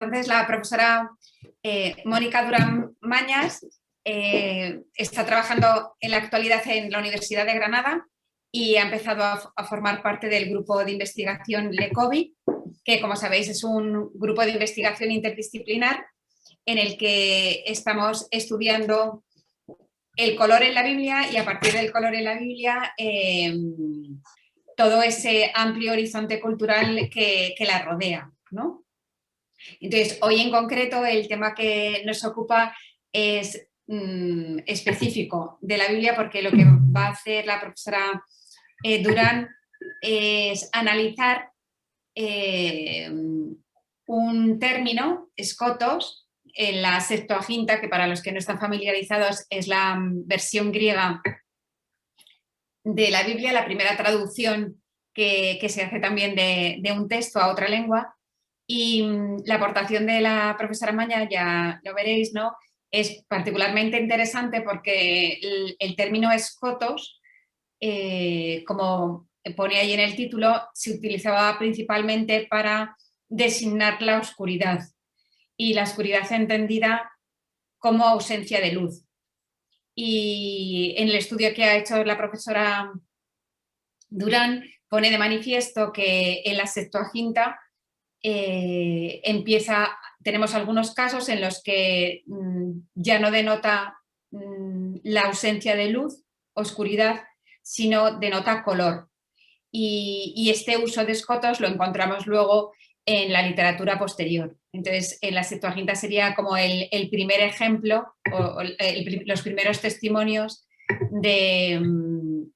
Entonces, la profesora Mónica Durán Mañas está trabajando en la actualidad en la Universidad de Granada y ha empezado a formar parte del grupo de investigación LECOVI, que, como sabéis, es un grupo de investigación interdisciplinar en el que estamos estudiando el color en la Biblia y, a partir del color en la Biblia, todo ese amplio horizonte cultural que la rodea, ¿no? Entonces, hoy en concreto el tema que nos ocupa es específico de la Biblia, porque lo que va a hacer la profesora Durán es analizar un término, escotos, en la Septuaginta, que para los que no están familiarizados es la versión griega de la Biblia, la primera traducción que se hace también de un texto a otra lengua. Y la aportación de la profesora Maña, ya lo veréis, ¿no?, es particularmente interesante porque el término escotos, como pone ahí en el título, se utilizaba principalmente para designar la oscuridad, y la oscuridad entendida como ausencia de luz. Y en el estudio que ha hecho la profesora Durán pone de manifiesto que en la Septuaginta tenemos algunos casos en los que ya no denota la ausencia de luz, oscuridad, sino denota color. Y este uso de escotos lo encontramos luego en la literatura posterior. Entonces, en la Septuaginta sería como el primer ejemplo, los primeros testimonios de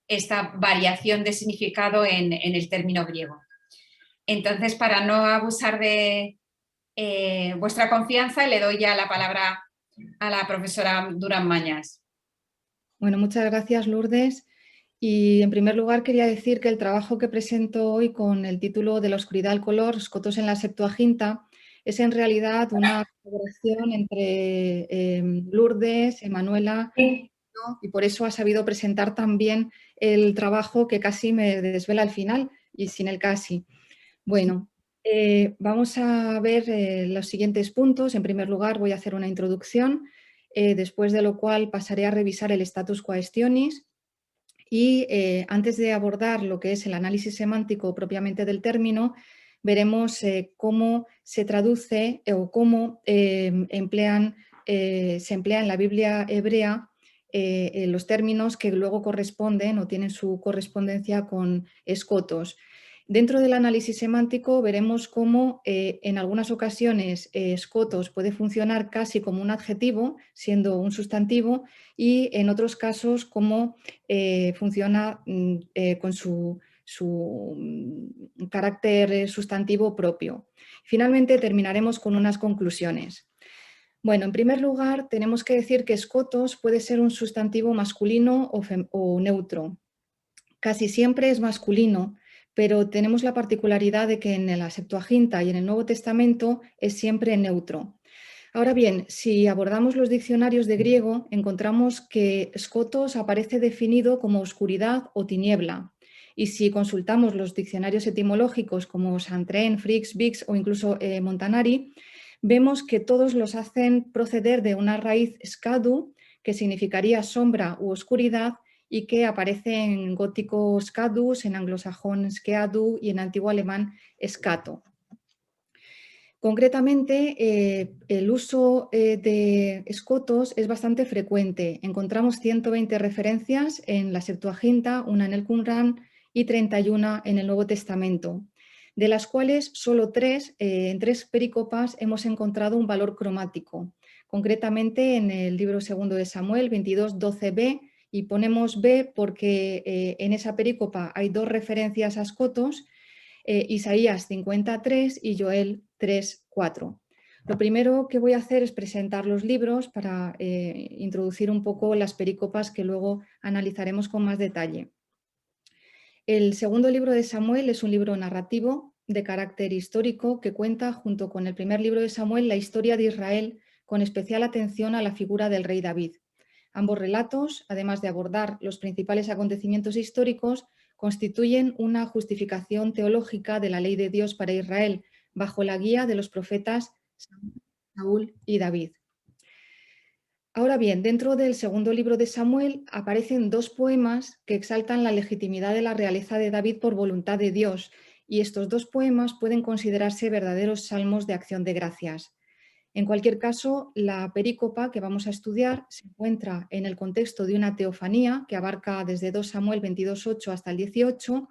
esta variación de significado en el término griego. Entonces, para no abusar de vuestra confianza, le doy ya la palabra a la profesora Durán Mañas. Bueno, muchas gracias, Lourdes. Y en primer lugar quería decir que el trabajo que presento hoy con el título de La oscuridad al color, escotos en la Septuaginta, es en realidad una colaboración entre Lourdes, Emanuela, ¿no? Y por eso ha sabido presentar también el trabajo que casi me desvela al final, y sin el casi. Bueno, vamos a ver los siguientes puntos. En primer lugar, voy a hacer una introducción, después de lo cual pasaré a revisar el status quaestionis. Y antes de abordar lo que es el análisis semántico propiamente del término, veremos cómo se traduce o cómo se emplea en la Biblia hebrea los términos que luego corresponden o tienen su correspondencia con escotos. Dentro del análisis semántico veremos cómo en algunas ocasiones escotos puede funcionar casi como un adjetivo, siendo un sustantivo, y en otros casos cómo funciona con su carácter sustantivo propio. Finalmente terminaremos con unas conclusiones. Bueno, en primer lugar tenemos que decir que escotos puede ser un sustantivo masculino o neutro. Casi siempre es masculino, pero tenemos la particularidad de que en la Septuaginta y en el Nuevo Testamento es siempre neutro. Ahora bien, si abordamos los diccionarios de griego, encontramos que skotos aparece definido como oscuridad o tiniebla. Y si consultamos los diccionarios etimológicos como Santrén, Fricks, Bix o incluso Montanari, vemos que todos los hacen proceder de una raíz skadu, que significaría sombra u oscuridad, y que aparece en gótico skadus, en anglosajón skeadu y en antiguo alemán skato. Concretamente, el uso de escotos es bastante frecuente. Encontramos 120 referencias en la Septuaginta, una en el Qumran y 31 en el Nuevo Testamento, de las cuales solo en tres pericopas hemos encontrado un valor cromático. Concretamente en el libro segundo de Samuel 22:12b, y ponemos B porque en esa pericopa hay dos referencias a escotos, Isaías 50:3 y Joel 3:4. Lo primero que voy a hacer es presentar los libros para introducir un poco las pericopas que luego analizaremos con más detalle. El segundo libro de Samuel es un libro narrativo de carácter histórico que cuenta, junto con el primer libro de Samuel, la historia de Israel, con especial atención a la figura del rey David. Ambos relatos, además de abordar los principales acontecimientos históricos, constituyen una justificación teológica de la ley de Dios para Israel, bajo la guía de los profetas Saúl y David. Ahora bien, dentro del segundo libro de Samuel aparecen dos poemas que exaltan la legitimidad de la realeza de David por voluntad de Dios, y estos dos poemas pueden considerarse verdaderos salmos de acción de gracias. En cualquier caso, la perícopa que vamos a estudiar se encuentra en el contexto de una teofanía que abarca desde 2 Samuel 22:8 hasta el 18,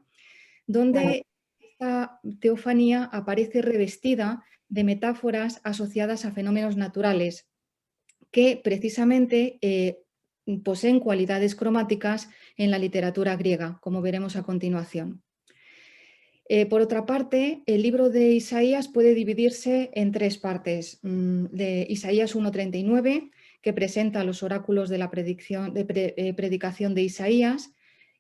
donde esta teofanía aparece revestida de metáforas asociadas a fenómenos naturales que precisamente poseen cualidades cromáticas en la literatura griega, como veremos a continuación. Por otra parte, el libro de Isaías puede dividirse en tres partes. De Isaías 1:39, que presenta los oráculos de la predicación de Isaías.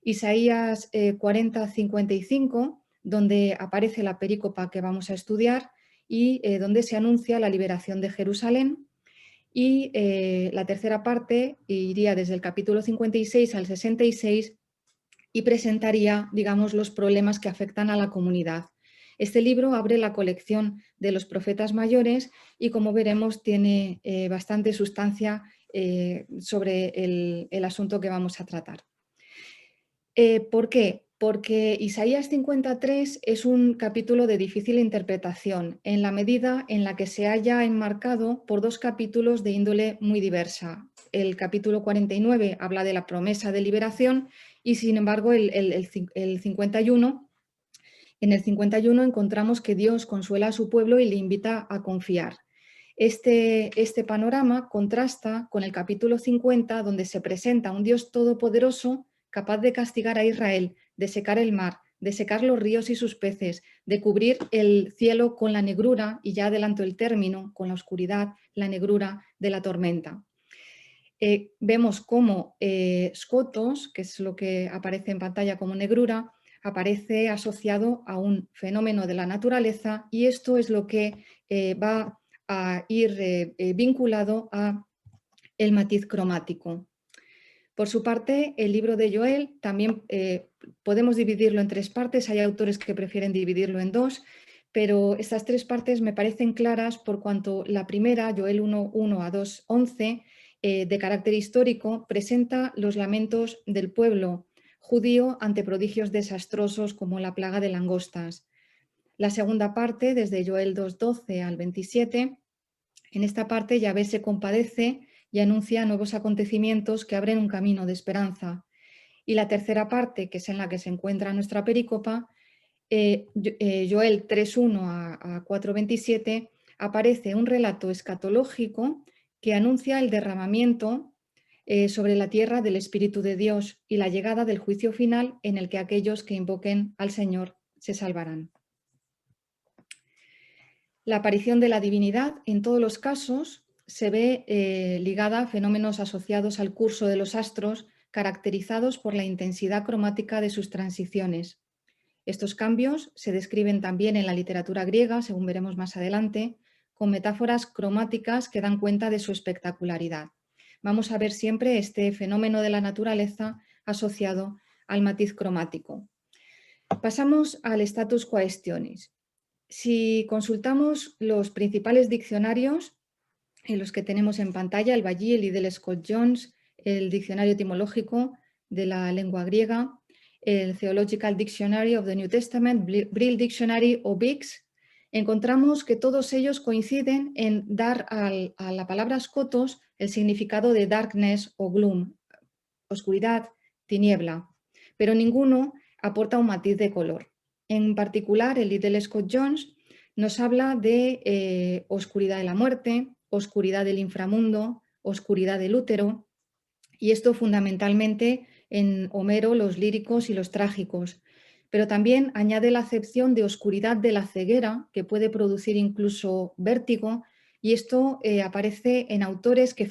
Isaías 40:55, donde aparece la perícopa que vamos a estudiar y donde se anuncia la liberación de Jerusalén. Y la tercera parte iría desde el capítulo 56 al 66 y presentaría, digamos, los problemas que afectan a la comunidad. Este libro abre la colección de los profetas mayores y, como veremos, tiene bastante sustancia sobre el asunto que vamos a tratar. ¿Por qué? Porque Isaías 53 es un capítulo de difícil interpretación, en la medida en la que se halla enmarcado por dos capítulos de índole muy diversa. El capítulo 49 habla de la promesa de liberación y, sin embargo, en el 51 encontramos que Dios consuela a su pueblo y le invita a confiar. Este panorama contrasta con el capítulo 50, donde se presenta un Dios todopoderoso capaz de castigar a Israel, de secar el mar, de secar los ríos y sus peces, de cubrir el cielo con la negrura, y ya adelanto el término, con la oscuridad, la negrura de la tormenta. Vemos cómo Skotos, que es lo que aparece en pantalla como negrura, aparece asociado a un fenómeno de la naturaleza, y esto es lo que va a ir vinculado a el matiz cromático. Por su parte, el libro de Joel también podemos dividirlo en tres partes. Hay autores que prefieren dividirlo en dos, pero estas tres partes me parecen claras por cuanto la primera, Joel 1:1 a 2:11, de carácter histórico, presenta los lamentos del pueblo judío ante prodigios desastrosos como la plaga de langostas. La segunda parte, desde Joel 2:12 al 27, en esta parte Yahvé se compadece y anuncia nuevos acontecimientos que abren un camino de esperanza. Y la tercera parte, que es en la que se encuentra nuestra perícopa, Joel 3:1 a 4:27, aparece un relato escatológico que anuncia el derramamiento sobre la tierra del Espíritu de Dios y la llegada del juicio final en el que aquellos que invoquen al Señor se salvarán. La aparición de la divinidad, en todos los casos, se ve ligada a fenómenos asociados al curso de los astros, caracterizados por la intensidad cromática de sus transiciones. Estos cambios se describen también en la literatura griega, según veremos más adelante, con metáforas cromáticas que dan cuenta de su espectacularidad. Vamos a ver siempre este fenómeno de la naturaleza asociado al matiz cromático. Pasamos al status quaestionis. Si consultamos los principales diccionarios en los que tenemos en pantalla, el Ballí, el Liddell Scott Jones, el Diccionario Etimológico de la Lengua Griega, el Theological Dictionary of the New Testament, Brill Dictionary o BICS, encontramos que todos ellos coinciden en dar a la palabra skotos el significado de darkness o gloom, oscuridad, tiniebla, pero ninguno aporta un matiz de color. En particular, el Liddell Scott Jones nos habla de oscuridad de la muerte, oscuridad del inframundo, oscuridad del útero, y esto fundamentalmente en Homero, los líricos y los trágicos. Pero también añade la acepción de oscuridad de la ceguera, que puede producir incluso vértigo, y esto aparece en autores que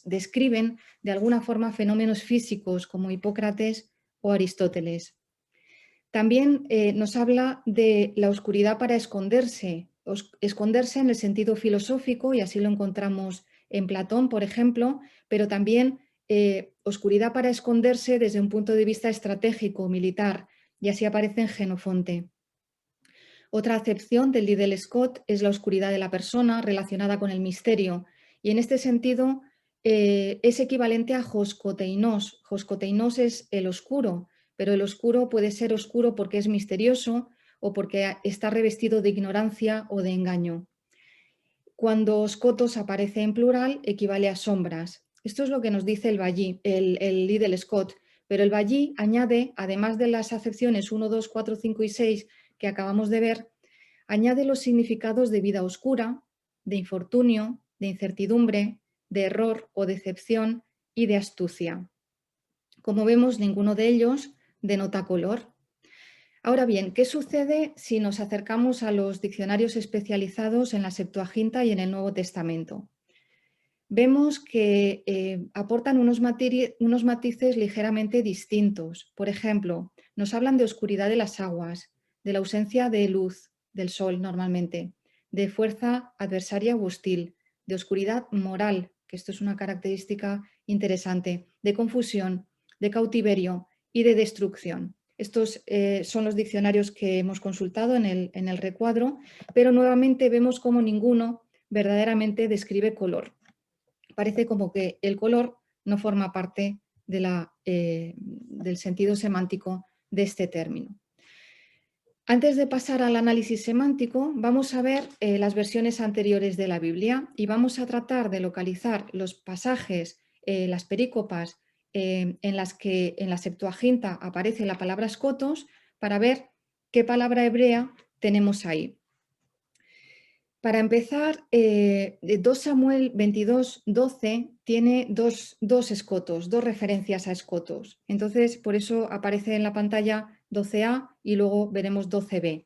describen de alguna forma fenómenos físicos como Hipócrates o Aristóteles. También nos habla de la oscuridad para esconderse, esconderse en el sentido filosófico, y así lo encontramos en Platón, por ejemplo, pero también oscuridad para esconderse desde un punto de vista estratégico, militar, y así aparece en Jenofonte. Otra acepción del Liddell Scott es la oscuridad de la persona relacionada con el misterio, y en este sentido es equivalente a Joskoteinos. Joskoteinos es el oscuro, pero el oscuro puede ser oscuro porque es misterioso o porque está revestido de ignorancia o de engaño. Cuando Skotos aparece en plural, equivale a sombras. Esto es lo que nos dice el Liddell Scott, pero el Vallí añade, además de las acepciones 1, 2, 4, 5 y 6 que acabamos de ver, añade los significados de vida oscura, de infortunio, de incertidumbre, de error o decepción y de astucia. Como vemos, ninguno de ellos denota color. Ahora bien, ¿qué sucede si nos acercamos a los diccionarios especializados en la Septuaginta y en el Nuevo Testamento? Vemos que aportan unos matices ligeramente distintos. Por ejemplo, nos hablan de oscuridad de las aguas, de la ausencia de luz del sol normalmente, de fuerza adversaria o hostil, de oscuridad moral, que esto es una característica interesante, de confusión, de cautiverio y de destrucción. Estos son los diccionarios que hemos consultado en el recuadro, pero nuevamente vemos como ninguno verdaderamente describe color. Parece como que el color no forma parte del sentido semántico de este término. Antes de pasar al análisis semántico, vamos a ver las versiones anteriores de la Biblia y vamos a tratar de localizar los pasajes, las perícopas en las que en la Septuaginta aparece la palabra skotos para ver qué palabra hebrea tenemos ahí. Para empezar, 2 Samuel 22, 12 tiene dos escotos, dos referencias a escotos. Entonces, por eso aparece en la pantalla 12a y luego veremos 12b.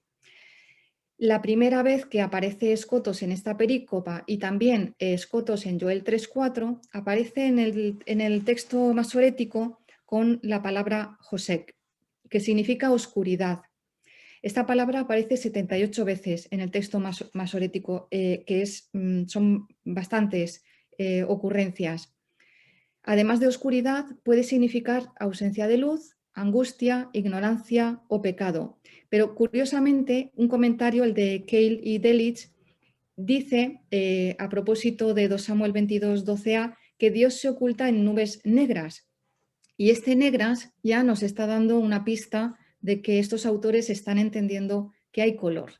La primera vez que aparece escotos en esta perícopa y también escotos en Joel 3.4, aparece en el texto masorético con la palabra Josek, que significa oscuridad. Esta palabra aparece 78 veces en el texto masorético, son bastantes ocurrencias. Además de oscuridad, puede significar ausencia de luz, angustia, ignorancia o pecado. Pero curiosamente, un comentario, el de Keil y Delitzsch, dice, a propósito de 2 Samuel 22, 12a, que Dios se oculta en nubes negras. Y este negras ya nos está dando una pista de que estos autores están entendiendo que hay color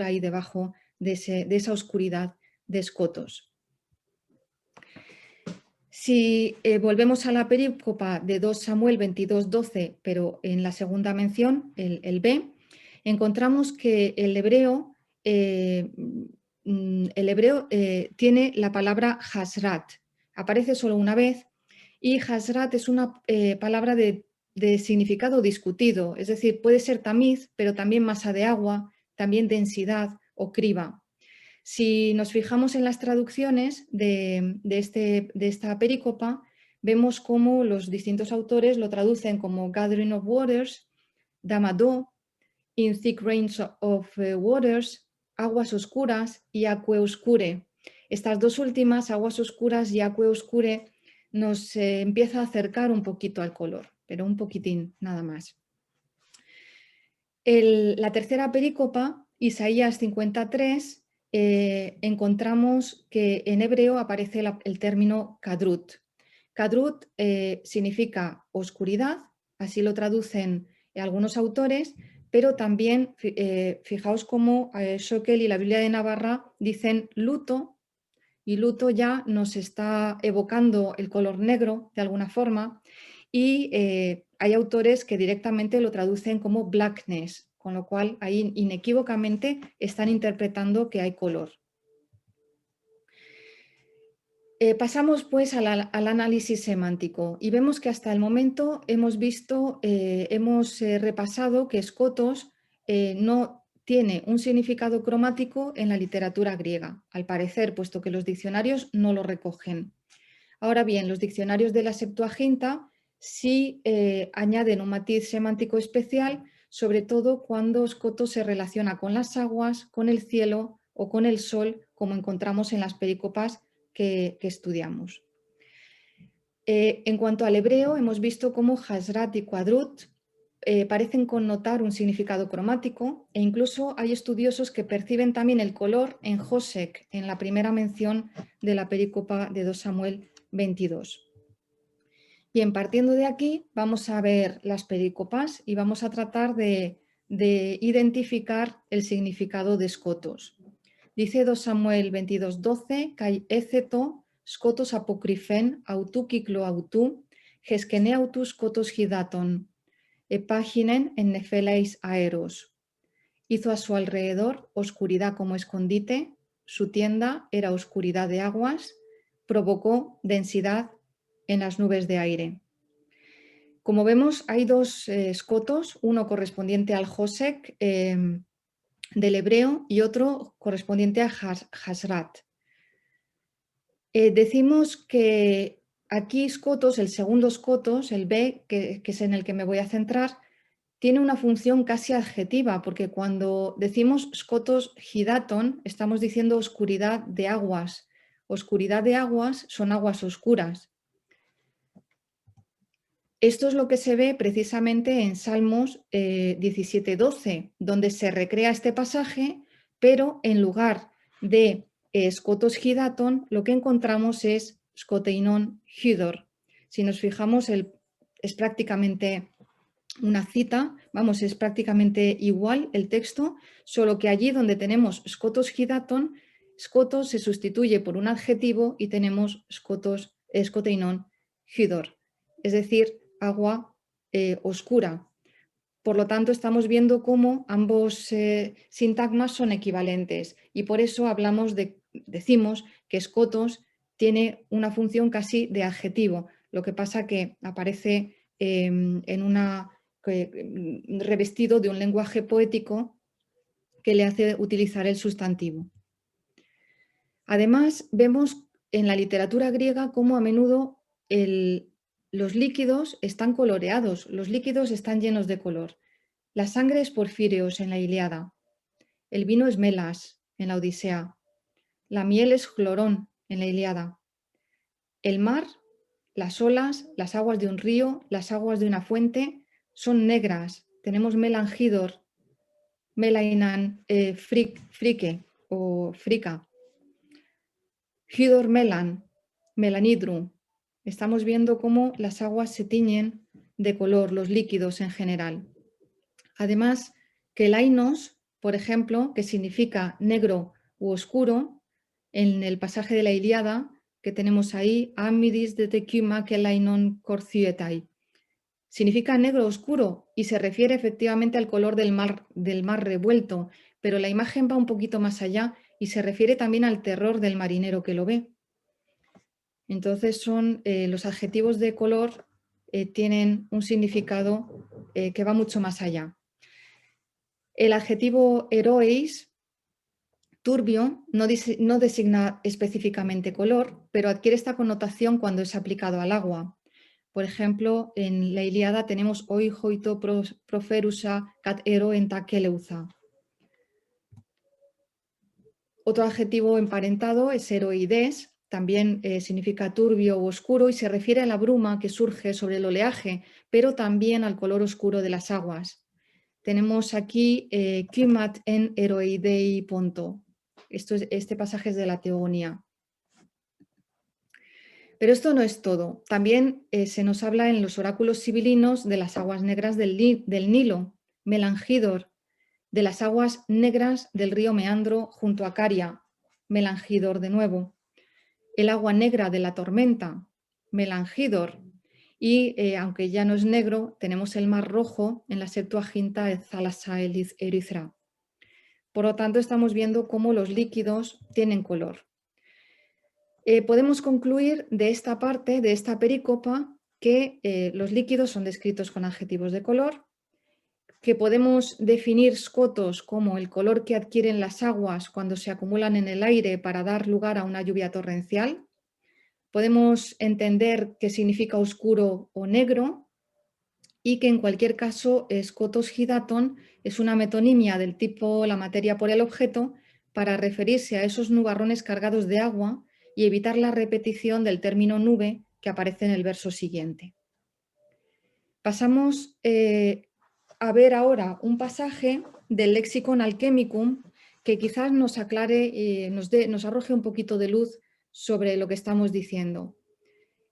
ahí debajo de esa oscuridad de escotos. Si volvemos a la perícopa de 2 Samuel 22, 12, pero en la segunda mención, el B, encontramos que el hebreo tiene la palabra hasrat. Aparece solo una vez y hasrat es una palabra de significado discutido, es decir, puede ser tamiz, pero también masa de agua, también densidad o criba. Si nos fijamos en las traducciones de esta perícopa, vemos cómo los distintos autores lo traducen como gathering of waters, damadó, in thick range of waters, aguas oscuras y aquae oscure. Estas dos últimas, aguas oscuras y aquae oscure, nos empieza a acercar un poquito al color, pero un poquitín nada más. La tercera perícopa, Isaías 53, encontramos que en hebreo aparece el término kadrut. Kadrut significa oscuridad, así lo traducen algunos autores, pero también fijaos cómo Schöckel y la Biblia de Navarra dicen luto, y luto ya nos está evocando el color negro de alguna forma, y hay autores que directamente lo traducen como blackness, con lo cual ahí inequívocamente están interpretando que hay color. Pasamos pues al análisis semántico y vemos que hasta el momento hemos repasado que skotos no tiene un significado cromático en la literatura griega, al parecer, puesto que los diccionarios no lo recogen. Ahora bien, los diccionarios de la Septuaginta sí añaden un matiz semántico especial, sobre todo cuando skotos se relaciona con las aguas, con el cielo o con el sol, como encontramos en las perícopas que estudiamos. En cuanto al hebreo, hemos visto cómo Hasrat y Quadrut parecen connotar un significado cromático e incluso hay estudiosos que perciben también el color en Josec, en la primera mención de la perícopa de 2 Samuel 22. Bien, partiendo de aquí vamos a ver las perícopas y vamos a tratar de identificar el significado de Scotos. Dice 2 Samuel 22:12, «Kai éceto Scotos apocryphen autu kiklo autu, geskene autu Scotos hidaton, epáginen en nefeleis aeros». Hizo a su alrededor oscuridad como escondite, su tienda era oscuridad de aguas, provocó densidad en las nubes de aire. Como vemos, hay dos escotos, uno correspondiente al Josec del hebreo y otro correspondiente a Hasrat. Decimos que aquí Scotos, el segundo Scotos, el B, que es en el que me voy a centrar, tiene una función casi adjetiva, porque cuando decimos Scotos hidaton, estamos diciendo oscuridad de aguas. Oscuridad de aguas son aguas oscuras. Esto es lo que se ve precisamente en Salmos 17:12, donde se recrea este pasaje, pero en lugar de Scotos hidaton, lo que encontramos es Scoteinon hydor. Si nos fijamos, es prácticamente una cita, vamos, es prácticamente igual el texto, solo que allí donde tenemos Scotos hidaton, Scotos se sustituye por un adjetivo y tenemos Scoteinon hydor, es decir, agua oscura. Por lo tanto, estamos viendo cómo ambos sintagmas son equivalentes y por eso decimos que Scotos tiene una función casi de adjetivo, lo que pasa que aparece revestido de un lenguaje poético que le hace utilizar el sustantivo. Además, vemos en la literatura griega cómo a menudo los líquidos están coloreados, los líquidos están llenos de color. La sangre es Porfireos en la Ilíada, el vino es Melas en la Odisea, la miel es Clorón en la Ilíada, el mar, las olas, las aguas de un río, las aguas de una fuente son negras. Tenemos Melangidor, Melainan Frike o Frica, Hydor Melan, Melanidru. Estamos viendo cómo las aguas se tiñen de color, los líquidos en general. Además, que el ainos, por ejemplo, que significa negro u oscuro, en el pasaje de la Ilíada que tenemos ahí, Amidis de Tekyma kelainon korcietai, significa negro oscuro y se refiere efectivamente al color del mar revuelto, pero la imagen va un poquito más allá y se refiere también al terror del marinero que lo ve. Entonces son los adjetivos de color tienen un significado que va mucho más allá. El adjetivo herois, turbio, no designa específicamente color, pero adquiere esta connotación cuando es aplicado al agua. Por ejemplo, en la Ilíada tenemos oi hoito proferusa cat hero enta keleuza. Otro adjetivo emparentado es heroides, también significa turbio o oscuro y se refiere a la bruma que surge sobre el oleaje, pero también al color oscuro de las aguas. Tenemos aquí Kymat en heroidei ponto. Este pasaje es de la Teogonía. Pero esto no es todo. También se nos habla en los oráculos sibilinos de las aguas negras del Nilo, Melangidor, de las aguas negras del río Meandro junto a Caria, Melangidor de nuevo, el agua negra de la tormenta, Melangidor, y aunque ya no es negro, tenemos el mar rojo en la Septuaginta Zalasa Erizra. Por lo tanto, estamos viendo cómo los líquidos tienen color. Podemos concluir de esta parte, de esta perícopa, que los líquidos son descritos con adjetivos de color, que podemos definir Scotos como el color que adquieren las aguas cuando se acumulan en el aire para dar lugar a una lluvia torrencial. Podemos entender qué significa oscuro o negro y que en cualquier caso Scotos hidaton es una metonimia del tipo la materia por el objeto para referirse a esos nubarrones cargados de agua y evitar la repetición del término nube que aparece en el verso siguiente. Pasamos a ver ahora un pasaje del Lexicon Alchemicum que quizás nos aclare, nos arroje un poquito de luz sobre lo que estamos diciendo.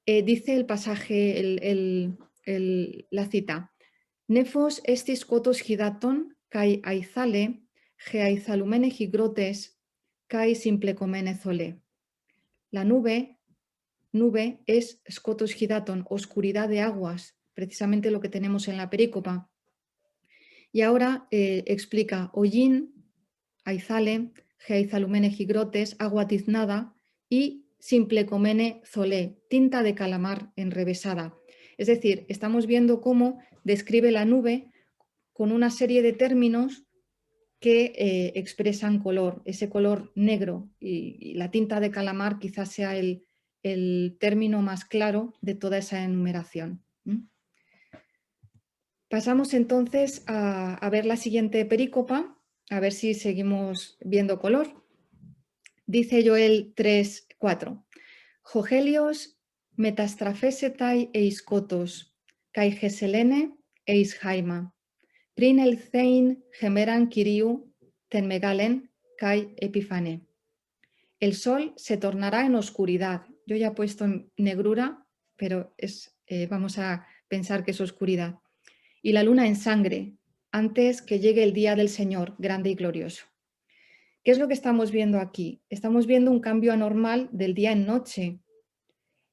Dice el pasaje, la cita: Nefos estis kotos hidaton kai aizale, ge aizalumene higrotes, kai simplecomene zole. La nube es skotos hidaton, oscuridad de aguas, precisamente lo que tenemos en la perícopa. Y ahora explica hollín, aizale, ge aizalumene higrotes, agua tiznada, y simplecomene zolé, tinta de calamar enrevesada. Es decir, estamos viendo cómo describe la nube con una serie de términos que expresan color, ese color negro, y la tinta de calamar quizás sea el término más claro de toda esa enumeración. Pasamos entonces a ver la siguiente perícopa, a ver si seguimos viendo color. Dice Joel 3:4. Jogelios metastrafesetai eis kotos, kai geselene eis jaima, prin el zein gemeran kiriu ten megalen kai epifane. El sol se tornará en oscuridad. Yo ya he puesto en negrura, pero vamos a pensar que es oscuridad. Y la luna en sangre, antes que llegue el día del Señor, grande y glorioso. ¿Qué es lo que estamos viendo aquí? Estamos viendo un cambio anormal del día en noche.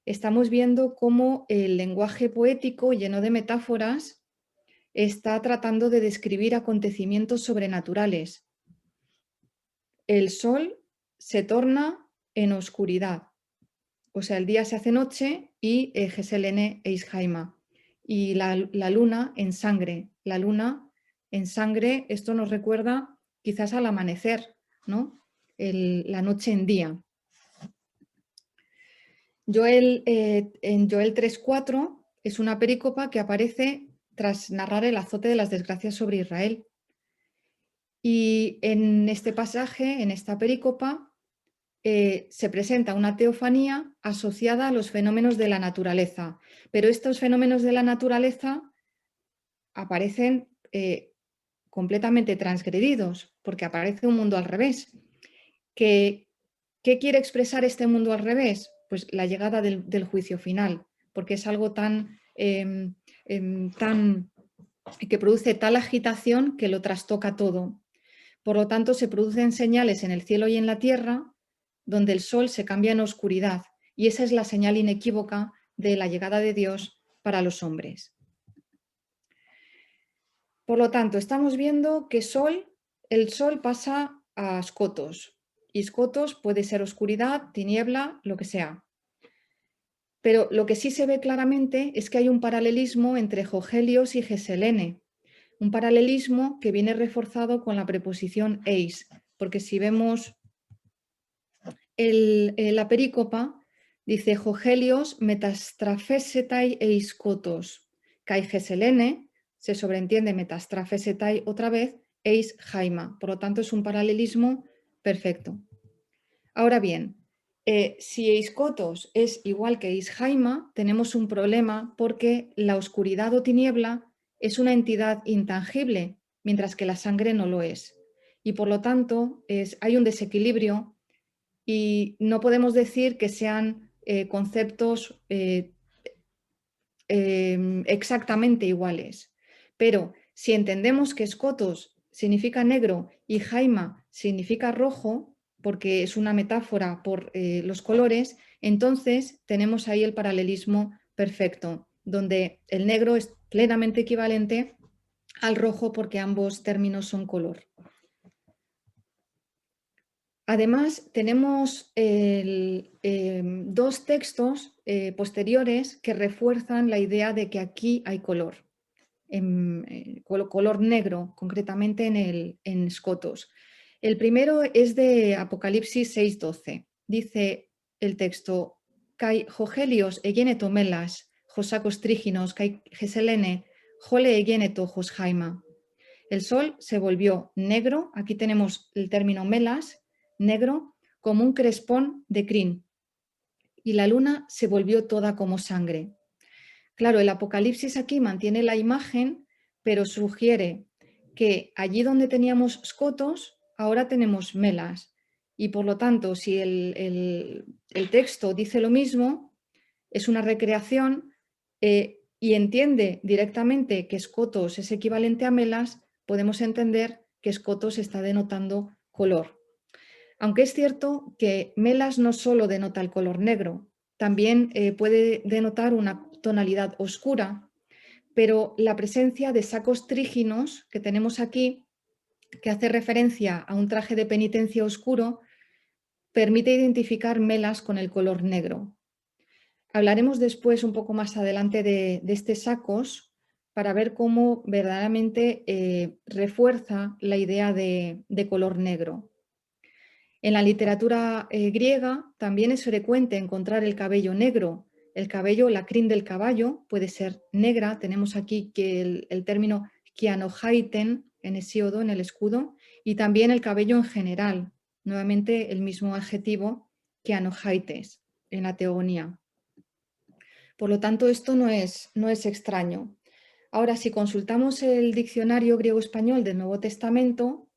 Estamos viendo cómo el lenguaje poético, lleno de metáforas, está tratando de describir acontecimientos sobrenaturales. El sol se torna en oscuridad, o sea, el día se hace noche y Geselene e Isjaima. Y la luna en sangre. La luna en sangre, esto nos recuerda quizás al amanecer, ¿no? La noche en día. En Joel 3:4 es una perícopa que aparece tras narrar el azote de las desgracias sobre Israel. Y en este pasaje, en esta perícopa, se presenta una teofanía asociada a los fenómenos de la naturaleza. Pero estos fenómenos de la naturaleza aparecen completamente transgredidos, porque aparece un mundo al revés. ¿Qué quiere expresar este mundo al revés? Pues la llegada del juicio final, porque es algo que produce tal agitación que lo trastoca todo. Por lo tanto, se producen señales en el cielo y en la tierra donde el sol se cambia en oscuridad, y esa es la señal inequívoca de la llegada de Dios para los hombres. Por lo tanto, estamos viendo que el sol pasa a escotos, y escotos puede ser oscuridad, tiniebla, lo que sea. Pero lo que sí se ve claramente es que hay un paralelismo entre Jogelios y Geselene, un paralelismo que viene reforzado con la preposición eis, porque si vemos la perícopa, dice Jogelios metastrafesetai eis kotos, kai Geselene, se sobreentiende metastrafesetai otra vez, eis jaima. Por lo tanto, es un paralelismo perfecto. Ahora bien, si eis kotos es igual que eis jaima, tenemos un problema porque la oscuridad o tiniebla es una entidad intangible, mientras que la sangre no lo es. Y por lo tanto, hay un desequilibrio y no podemos decir que sean conceptos exactamente iguales. Pero si entendemos que escotos significa negro y jaima significa rojo, porque es una metáfora por los colores, entonces tenemos ahí el paralelismo perfecto, donde el negro es plenamente equivalente al rojo porque ambos términos son color. Además, tenemos dos textos posteriores que refuerzan la idea de que aquí hay color, color negro, concretamente en escotos. El primero es de Apocalipsis 6:12. Dice el texto: Kai jogelios egeneto melas, josacos tríginos, kai geselene, jole egeneto josjaima. El sol se volvió negro, aquí tenemos el término melas, negro, como un crespón de crin, y la luna se volvió toda como sangre. Claro, el Apocalipsis aquí mantiene la imagen pero sugiere que allí donde teníamos scotos, ahora tenemos melas. Y por lo tanto, si el texto dice lo mismo, es una recreación y entiende directamente que scotos es equivalente a melas, podemos entender que scotos está denotando color. Aunque es cierto que melas no solo denota el color negro, también puede denotar una tonalidad oscura, pero la presencia de sacos tríginos que tenemos aquí, que hace referencia a un traje de penitencia oscuro, permite identificar melas con el color negro. Hablaremos después, un poco más adelante, de estos sacos para ver cómo verdaderamente refuerza la idea de color negro. En la literatura griega también es frecuente encontrar el cabello negro. El cabello, la crin del caballo, puede ser negra. Tenemos aquí que el término kianojaiten en Hesíodo, en el escudo, y también el cabello en general. Nuevamente el mismo adjetivo kianojaites en la teogonía. Por lo tanto, esto no es extraño. Ahora, si consultamos el diccionario griego-español del Nuevo Testamento,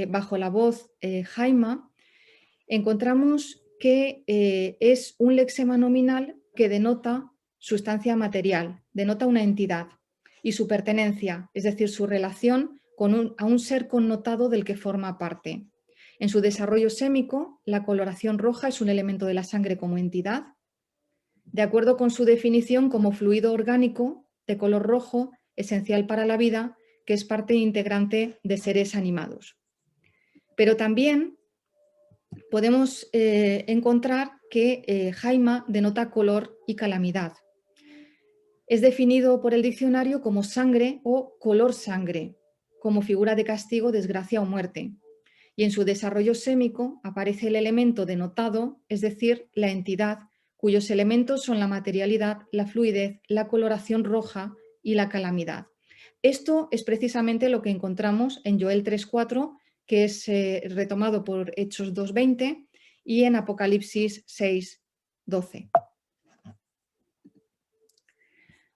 bajo la voz Jaima, encontramos que es un léxema nominal que denota sustancia material, denota una entidad y su pertenencia, es decir, su relación a un ser connotado del que forma parte. En su desarrollo sémico, la coloración roja es un elemento de la sangre como entidad, de acuerdo con su definición como fluido orgánico de color rojo, esencial para la vida, que es parte integrante de seres animados. Pero también podemos encontrar que Jaima denota color y calamidad. Es definido por el diccionario como sangre o color sangre, como figura de castigo, desgracia o muerte. Y en su desarrollo sémico aparece el elemento denotado, es decir, la entidad, cuyos elementos son la materialidad, la fluidez, la coloración roja y la calamidad. Esto es precisamente lo que encontramos en Joel 3.4, que es retomado por Hechos 2.20 y en Apocalipsis 6.12.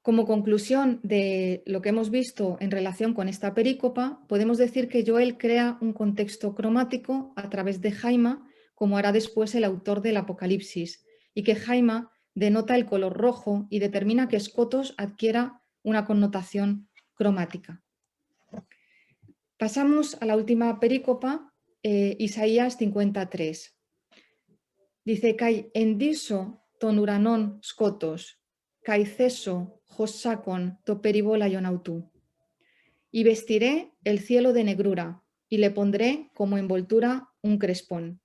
Como conclusión de lo que hemos visto en relación con esta perícopa, podemos decir que Joel crea un contexto cromático a través de Jaima, como hará después el autor del Apocalipsis, y que Jaima denota el color rojo y determina que Scotos adquiera una connotación cromática. Pasamos a la última perícopa, Isaías 53. Dice, «Kai endiso ton uranon Scotos, kai ceso Josacon to peribola ionautú. Y vestiré el cielo de negrura, y le pondré como envoltura un crespón».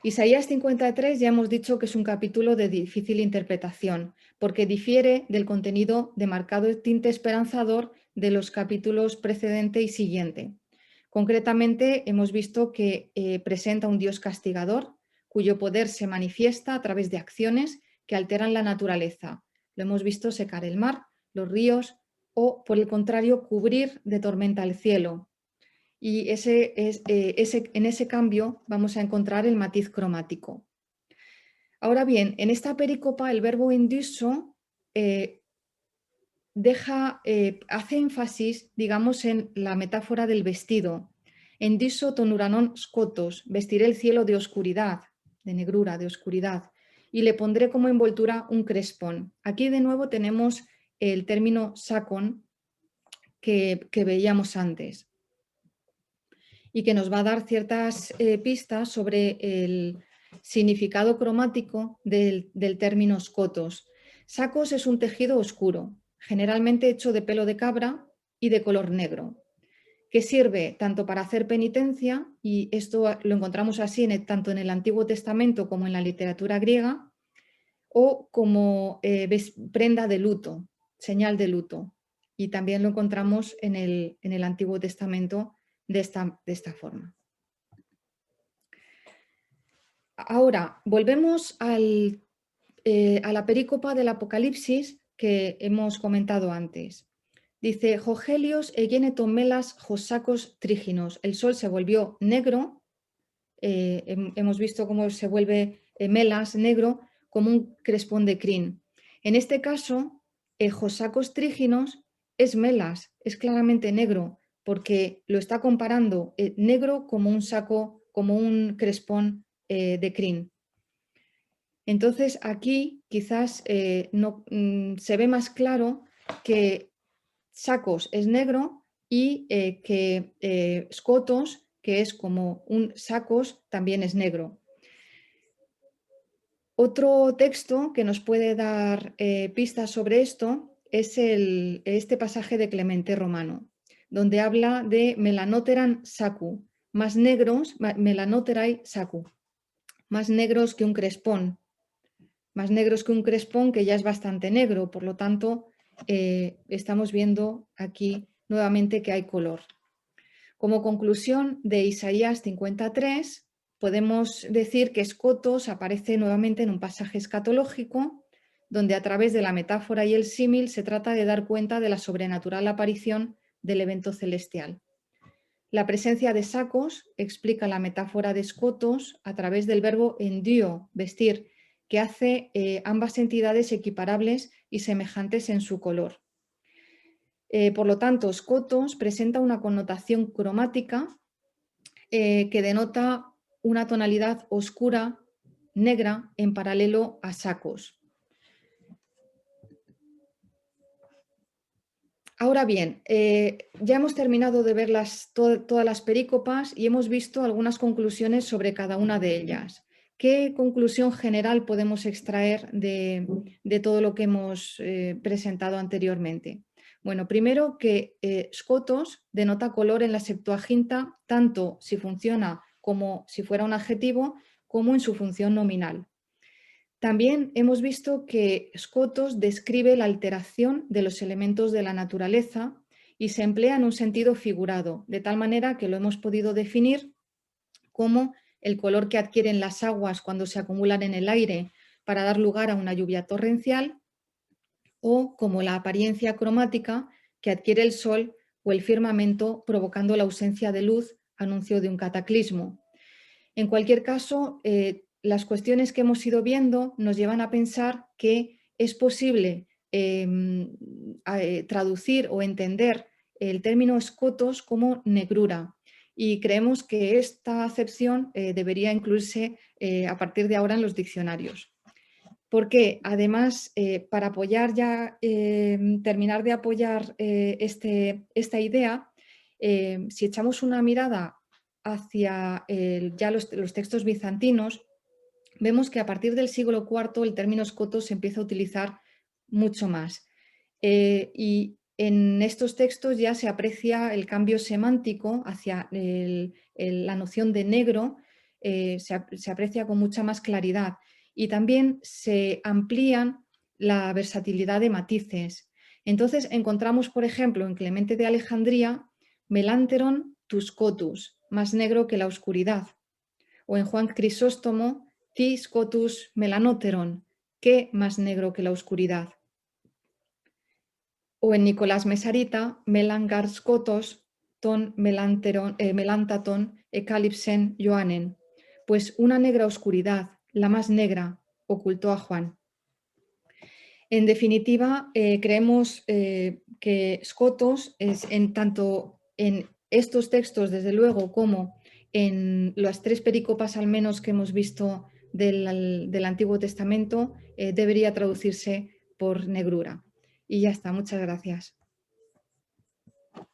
Isaías 53 ya hemos dicho que es un capítulo de difícil interpretación, porque difiere del contenido de marcado tinte esperanzador de los capítulos precedente y siguiente. Concretamente, hemos visto que presenta un Dios castigador, cuyo poder se manifiesta a través de acciones que alteran la naturaleza. Lo hemos visto secar el mar, los ríos o, por el contrario, cubrir de tormenta el cielo. Y en ese cambio vamos a encontrar el matiz cromático. Ahora bien, en esta pericopa el verbo endiso hace énfasis, digamos, en la metáfora del vestido. Endiso ton uranon Scotos, vestiré el cielo de oscuridad, de negrura, de oscuridad, y le pondré como envoltura un crespón. Aquí de nuevo tenemos el término sacon que veíamos antes y que nos va a dar ciertas pistas sobre el significado cromático del término Scotos. Sacos es un tejido oscuro, generalmente hecho de pelo de cabra y de color negro, que sirve tanto para hacer penitencia, y esto lo encontramos así tanto en el Antiguo Testamento como en la literatura griega, o como prenda de luto, señal de luto. Y también lo encontramos en el Antiguo Testamento de esta forma. Ahora, volvemos a la perícopa del Apocalipsis que hemos comentado antes. Dice, Jogelios egeneton melas josacos tríginos. El sol se volvió negro, hemos visto cómo se vuelve melas negro como un crespón de crin. En este caso, josacos tríginos es melas, es claramente negro, porque lo está comparando negro como un saco, como un crespón de crin. Entonces aquí quizás se ve más claro que sacos es negro y que scotos, que es como un sacos, también es negro. Otro texto que nos puede dar pistas sobre esto es este pasaje de Clemente Romano, donde habla de melanoteran sacu, más negros, melanoterai sacu, más negros que un crespón, más negros que un crespón que ya es bastante negro, por lo tanto estamos viendo aquí nuevamente que hay color. Como conclusión de Isaías 53, podemos decir que Scotos aparece nuevamente en un pasaje escatológico, donde a través de la metáfora y el símil se trata de dar cuenta de la sobrenatural aparición del evento celestial. La presencia de sacos explica la metáfora de Scotos a través del verbo enduo, vestir, que hace ambas entidades equiparables y semejantes en su color. Por lo tanto, Scotos presenta una connotación cromática que denota una tonalidad oscura, negra, en paralelo a sacos. Ahora bien, ya hemos terminado de ver todas las perícopas y hemos visto algunas conclusiones sobre cada una de ellas. ¿Qué conclusión general podemos extraer de todo lo que hemos presentado anteriormente? Bueno, primero que Scotos denota color en la Septuaginta tanto si funciona como si fuera un adjetivo, como en su función nominal. También hemos visto que Scotos describe la alteración de los elementos de la naturaleza y se emplea en un sentido figurado, de tal manera que lo hemos podido definir como el color que adquieren las aguas cuando se acumulan en el aire para dar lugar a una lluvia torrencial, o como la apariencia cromática que adquiere el sol o el firmamento provocando la ausencia de luz, anuncio de un cataclismo. En cualquier caso, las cuestiones que hemos ido viendo nos llevan a pensar que es posible traducir o entender el término Scotos como negrura, y creemos que esta acepción debería incluirse a partir de ahora en los diccionarios. Porque además, para apoyar ya, terminar de apoyar esta idea, si echamos una mirada hacia ya los textos bizantinos, vemos que a partir del siglo IV el término Scotos se empieza a utilizar mucho más. Y en estos textos ya se aprecia el cambio semántico hacia la noción de negro, se aprecia con mucha más claridad. Y también se amplían la versatilidad de matices. Entonces encontramos, por ejemplo, en Clemente de Alejandría, melanteron tus scotus, más negro que la oscuridad. O en Juan Crisóstomo, ti scotus melanoteron, que más negro que la oscuridad. O en Nicolás Mesarita, melangar scotos ton melantaton ecalipsen Joanen, pues una negra oscuridad, la más negra, ocultó a Juan. En definitiva, creemos que Scotos, tanto en estos textos, desde luego, como en las 3 perícopas al menos que hemos visto del Antiguo Testamento, debería traducirse por negrura. Y ya está, muchas gracias.